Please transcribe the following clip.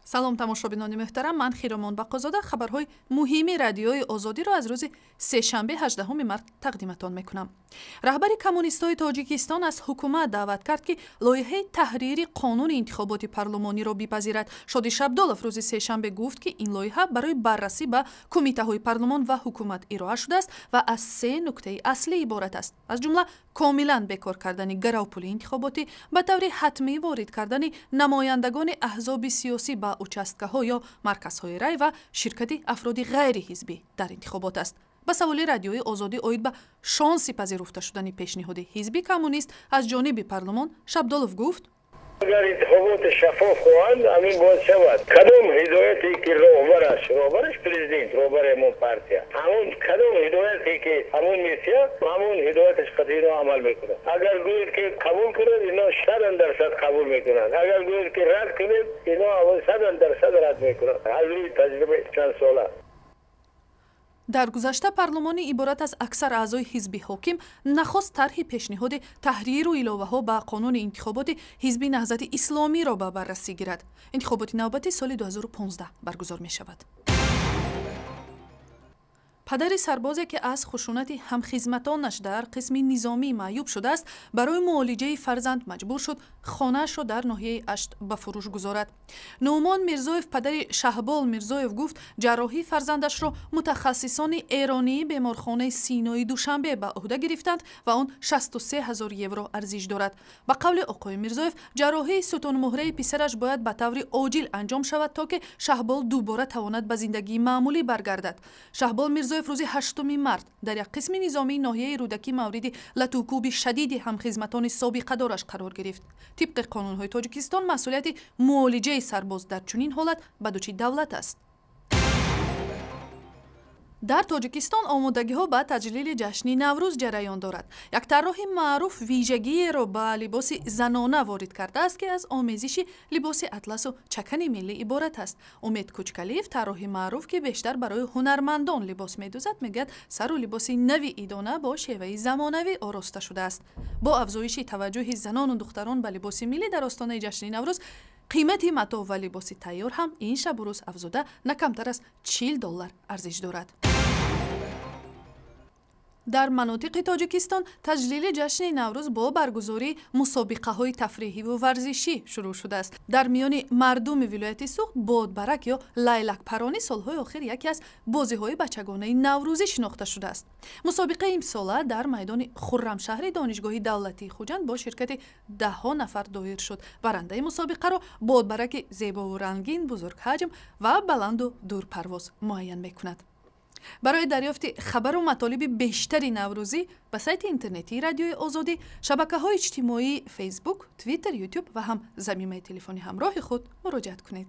салом тамошобинони муҳтарам, ман Хиромон Бақозода хабарҳои муҳими радиои озодиро аз рӯзи сешанбе 18 март тақдиматон мекунам. раҳбари Коммунистони Тоҷикистон аз ҳукумат даъват кард ки лоиҳаи таҳрири қонуни интихоботи парлумониро бипазирад. Шоди Шабдолов рӯзи сешанбе гуфт ки ин лоиҳа барои баррасӣ ба кумитаҳои парлумон ва ҳукумат ироа шудааст ва аз се нуктаи аслӣ иборат аст. аз ҷумла комилан бекор кардани гаравпулии интихоботӣ, ба таври ҳатмӣ ворид кардани намояндагони аҳзоби сиёсӣ ба участкаҳо ё марказҳои рай ва ширкати афроди ғайриҳизбӣ дар интихобот аст. ба саволи радиои озодӣ оид ба шонси пазируфта шудани пешниҳоди ҳизби коммунист аз ҷониби парлумон, Шабдолов гуфт: اگر انتخابات شفاف خواهند همین باید شود. کدام هدایتی که راهبرش پرزیدنت، راهبر همون پارتیا، همون کدام هدایتی که همون میسیا همون هدایتش قطعی را عمل میکنند. اگر گوید که قبول کنند اینا 100% قبول میکنند. اگر گوید که رد کنید اینا 100% رد میکنند. از روی تجربه چند ساله. дар гузашта парлумони иборат аз аксар аъзои ҳизби ҳоким нахост тарҳи пешниҳоди таҳриру иловаҳо ба қонуни интихоботи ҳизби наҳзати исломиро ба баррасӣ гирад. интихоботи навбатӣ соли 2015 баргузор мешавад. падари сарбозе ки аз хушунати ҳамхизматонаш дар қисми низомӣ маъюб шудааст, барои муолиҷаи фарзанд маҷбур шуд хонаашро дар ноҳияи Ашт ба фурӯш гузорад. Нуъмон Мирзоев, падари Шаҳбол Мирзоев, гуфт ҷарроҳии фарзандашро мутахассисони эронии беморхонаи Синои Душанбе ба уҳда гирифтанд ва он 63 000 евро арзиш дорад. ба қавли оқои Мирзоев, ҷарроҳии сутунмуҳраи писараш бояд ба таври оҷил анҷом шавад, то ки Шаҳбол дубора тавонад ба зиндагии маъмулӣ баргардад. Шаҳбол Мирзоев рӯзи 8 март дар як қисми низомии ноҳияи рӯдакӣ мавриди латӯкӯби шадиди ҳамхизматони собиқадораш қарор гирифт. тибқи қонунҳои Тоҷикистон масъулияти муолиҷаи сарбоз дар чунин ҳолат ба дӯчи давлат аст. дар Тоҷикистон омодагиҳо ба таҷлили ҷашни Наврӯз ҷараён дорад. Як тарроҳи маъруф вижагиеро ба либоси занона ворид кардааст ки аз омезиши либоси атласу чакани миллӣ иборат аст. Умед Кучкалиев, тарроҳи маъруф ки бештар барои ҳунармандон либос медӯзад, мегӯяд сару либоси нави идона бо шеваи замонавӣ ороста шудааст. бо афзоиши таваҷҷӯҳи занону духтарон ба либоси миллӣ дар остонаи ҷашни Наврӯз, қимати матоъ ва либоси тайёр ҳам ин шабу рӯз афзуда на камтар аз $40 арзиш дорад. дар манотиқи Тоҷикистон таҷлили ҷашни Наврӯз бо баргузории мусобиқаҳои тафриҳиву варзишӣ шурӯъ шудааст. дар миёни мардуми вилояти Суғд бодбарак ё лайлакпаронӣ солҳои охир яке аз бозиҳои бачагонаи наврӯзӣ шинохта шудааст. мусобиқаи имсола дар майдони хуррамшаҳри донишгоҳи давлатии Хуҷанд бо ширкати 10 нафар доир шуд. барандаи мусобиқаро бодбараки зебову рангин, бузургҳаҷм ва баланду дурпарвоз муайян мекунад. барои дарёфти хабару матолиби бештари наврӯзӣ ба сайти интернетии радиои озодӣ, шабакаҳои иҷтимоии Facebook, Twitter, YouTube ва ҳам замимаи телефони ҳамроҳи худ муроҷиат кунед.